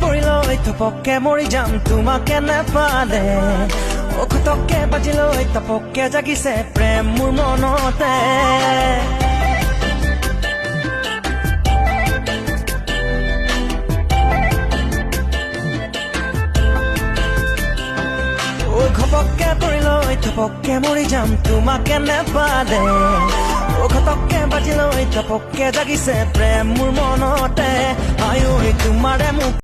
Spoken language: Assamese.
পৰিলৈ থপকে মৰি যাম তোমাকে নেপালে খতককে বাজিলৈ তপকে জাগিছে প্ৰেম মোৰ মনতে ঘপককে পৰিলৈ থপকে মৰি যাম তোমাকে নেপালে খতককে বাজিলৈ তপকে জাগিছে প্ৰেম মোৰ মনতে আয়ৈ তোমাৰে মোক